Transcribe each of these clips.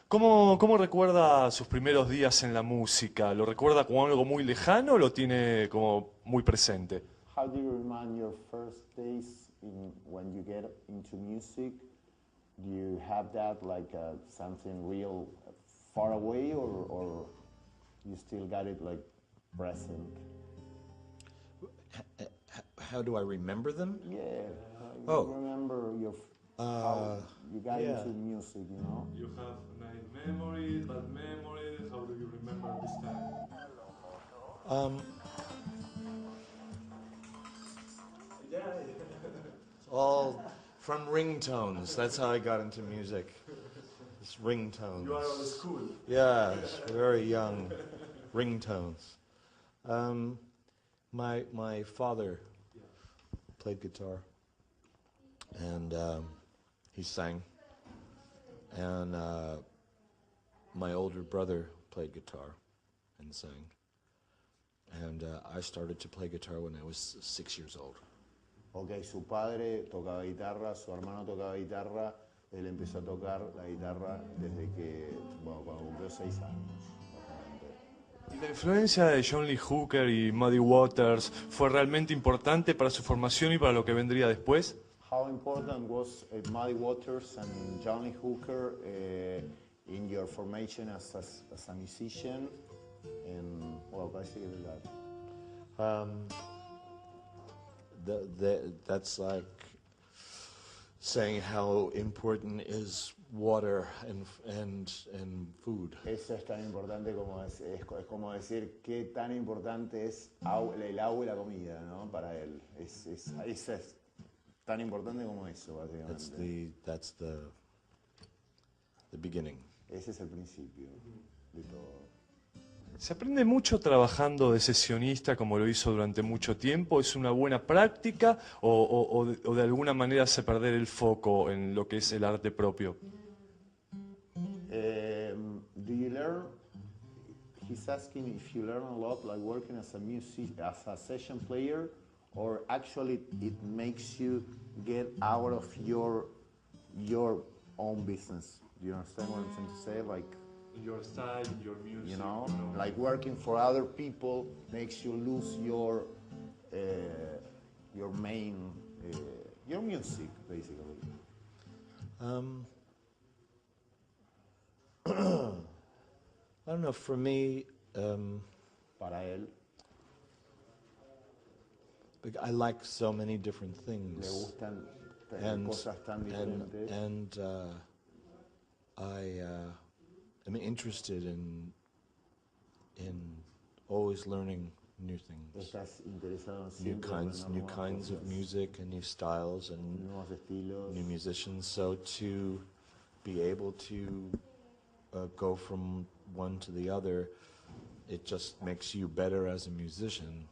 ¿Cómo recuerda sus primeros días en la música? ¿Lo recuerda como algo muy lejano o lo tiene como muy presente? How do you remind your first days when you get into music? Do you have that like something real far away, or you still got it like present? How do I remember them? Yeah, Oh. remember how you got into music, you know? You have nice memories, bad memories. How do you remember this time? All from ringtones. That's how I got into music. It's ringtones. You are old school. Yeah, very young. Ringtones. My father played guitar, and he sang. And my older brother played guitar and sang. And I started to play guitar when I was 6 years old. Ok, su padre tocaba guitarra, su hermano tocaba guitarra, él empezó a tocar la guitarra desde que, bueno, cuando cumplió 6 años. ¿Y la influencia de John Lee Hooker y Muddy Waters fue realmente importante para su formación y para lo que vendría después? How important was Muddy Waters and John Lee Hooker in your formation as a musician? And, well, basically that. That's like saying how important is water and food. Eso es tan importante como es como decir qué tan importante es el agua y la comida, ¿no? Para él. Es tan importante como eso, básicamente. That's the beginning. Ese es el principio de todo. ¿Se aprende mucho trabajando de sesionista como lo hizo durante mucho tiempo? ¿Es una buena práctica o de alguna manera se perder el foco en lo que es el arte propio? Do you learn? He's asking if you learn a lot, like working as a session player, or actually it makes you get out of your own business. Do you understand what I'm trying to say? Like, Your style, your music. you know, like working for other people makes you lose your main your music, basically. I don't know. For me, Para él, I like so many different le things, gustan and cosas tan diferentes. I am interested in always learning new things, Estás interesado en new siempre kinds aprender nuevas of cosas, music and new styles and nuevos estilos. new musicians. So to be able to go from one to the other, it just makes you better as a musician.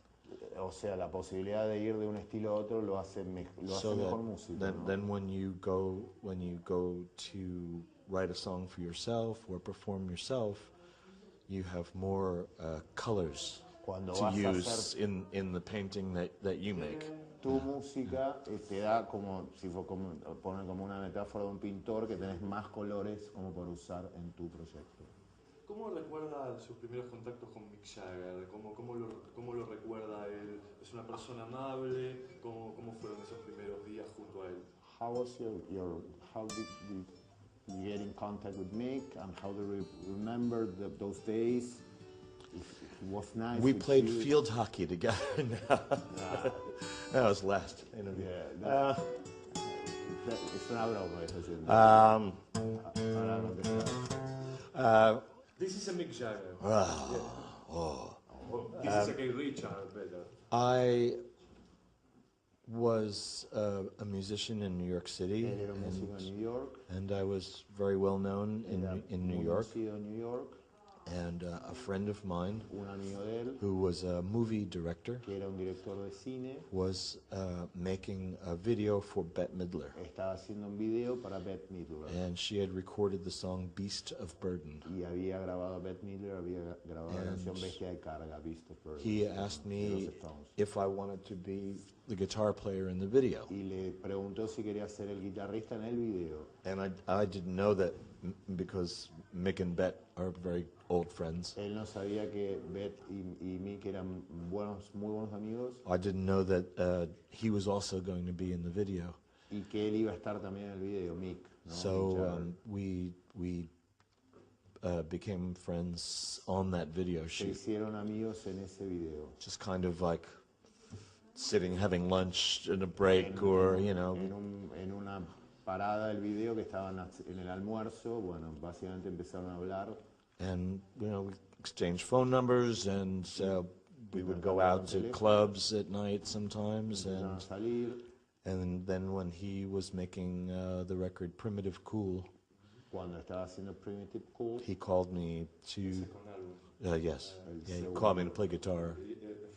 O sea, la posibilidad de ir de un estilo a otro lo hace So mejor that músico, then, ¿no? then when you go to write a song for yourself or perform yourself, you have more colors Cuando to vas a use hacer in the painting that you make. tu música, te da como, si fue poner como una metáfora de un pintor, que tenés más colores como para usar en tu proyecto. ¿Cómo recuerda sus primeros contactos con Mick Jagger? ¿Cómo lo recuerda él? ¿Es una persona amable? ¿Cómo fueron esos primeros días junto a él? How was how did you get in contact with Mick, and how do you remember those days? If it was nice. We with played you. field hockey together. That was last interview. Yeah, es una broma eso, sí. Para contestar. This is a Mick Jagger. This is a Keith Richard, better. I was a musician in New York City, Él era un músico en New York. and I was very well known in New Muy York. conocido en New York. And a friend of mine, Un amigo de él, who was a movie director, que era un director de cine, was making a video for Bette Midler. estaba haciendo un video para Bette Midler. And she had recorded the song Beast of Burden. Y había grabado a Bette Midler, había grabado la canción Bestia de Carga, Beast of Burden. He asked de me los Stones. if I wanted to be the guitar player in the video. Y le preguntó si quería ser el guitarrista en el video. And I didn't know that because Mick and Bet are very old friends. Él no sabía que Beth y Mick eran muy buenos amigos. I didn't know that he was also going to be in the video. Y que él iba a estar también en el video, Mick. ¿no? So we became friends on that video Se shoot. hicieron amigos en ese video. Just kind of like sitting, having lunch in a break, or you know. En una parada del video que estaban en el almuerzo, bueno, básicamente empezaron a hablar. And you know, we exchanged phone numbers, and we would go out to clubs at night sometimes. Empezaron a salir. And then when he was making the record Primitive Cool, Cuando estaba haciendo Primitive Cool, he called me to, yes, yeah, he called me to play guitar.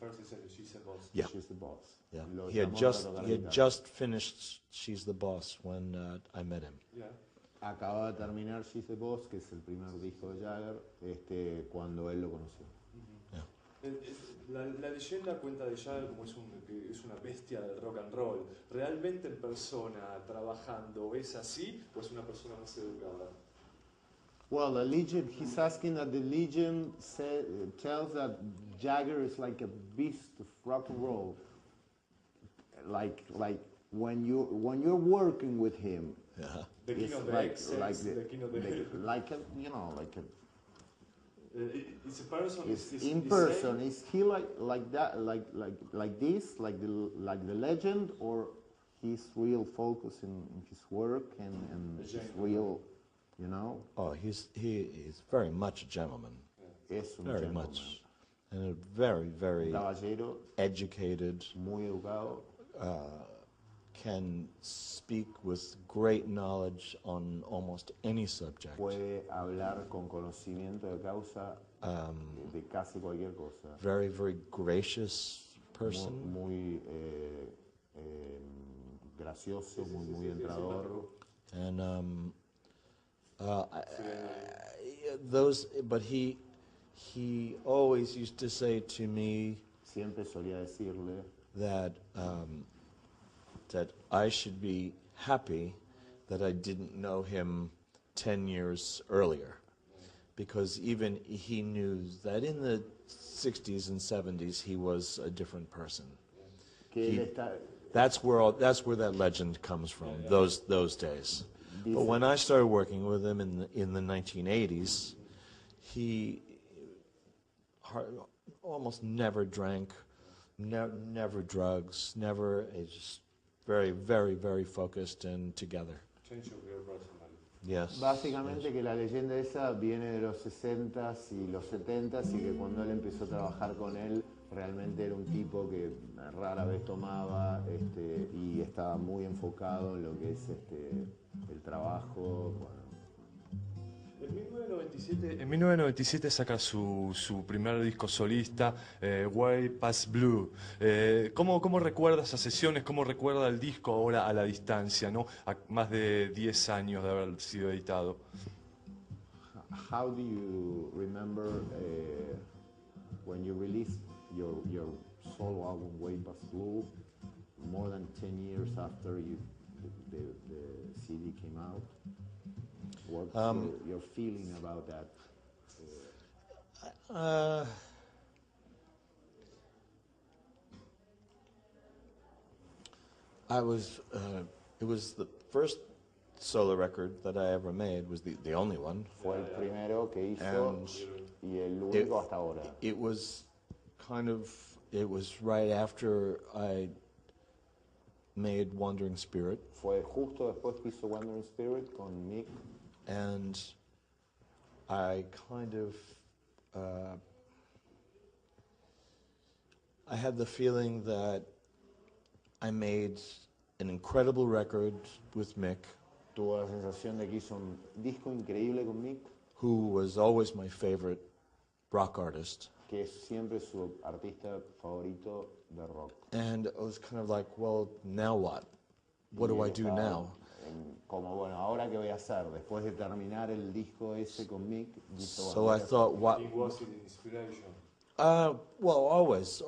First he said she's a boss. Yeah, She's the Boss. yeah. Lo He had llamó just para tocar he had guitarra. just finished She's the Boss when I met him. Yeah. Acababa de terminar She's the Boss, que es el primer disco de Jagger, cuando él lo conoció. La leyenda cuenta de Jagger como que es una bestia del rock and roll. ¿Realmente en persona, trabajando, es así o es una persona más educada? Well, the legend, he's asking that the legend tells that Jagger is like a beast of rock and roll. Like when you're working with him, Yeah. The king it's of the like excess, the, the king of the... like a, you know, like a, It's a person... it's is in the person. same? Is he like that, like this, like the legend, or he's real focused in his work and A his gentleman. real, you know? Oh, he is very much a gentleman, Es un very gentleman. much, and a very, very Caballero, educated. muy educado. Can speak with great knowledge on almost any subject. Puede hablar con conocimiento de causa de casi cualquier cosa. Very, very gracious person. Muy gracioso, muy entrador. And but he always used to say to me Siempre solía decirle that that I should be happy that I didn't know him 10 years earlier, because even he knew that in the 60s and 70s he was a different person. que él está, That's where that legend comes from, those days. But when I started working with him in the 1980s, he almost never drank, never drugs, never. Just very, very, very focused and together. Change of your personality. Yes. básicamente que la leyenda esa viene de los 60s y los 70s y que cuando él empezó a trabajar con él realmente era un tipo que rara vez tomaba y estaba muy enfocado en lo que es el trabajo. Bueno. En 1997 saca su primer disco solista, Way Past Blue. ¿Cómo recuerda esas sesiones? ¿Cómo recuerda el disco ahora a la distancia, ¿no? A más de 10 años de haber sido editado? How do you remember when you released your solo album Way Past Blue, more than 10 years after the CD came out? What's your feeling about that? It was the first solo record that I ever made, was the only one. Fue el primero que hizo And y el único hasta ahora. It was right after I made Wandering Spirit. Fue justo después que hizo Wandering Spirit con Mick. And I I had the feeling that I made an incredible record with Mick, Tuvo la sensación de que hizo un disco increíble con Mick, who was always my favorite rock artist. que es siempre su artista favorito de rock. And I was kind of like, well, now what? What do Y I él do estaba now? Como, bueno, ¿ahora qué voy a hacer? Después de terminar el disco ese con Mick, dijo, So bueno, I thought, what? It was an inspiration. Well, always,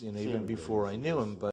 you know, even Siempre. before I knew him, but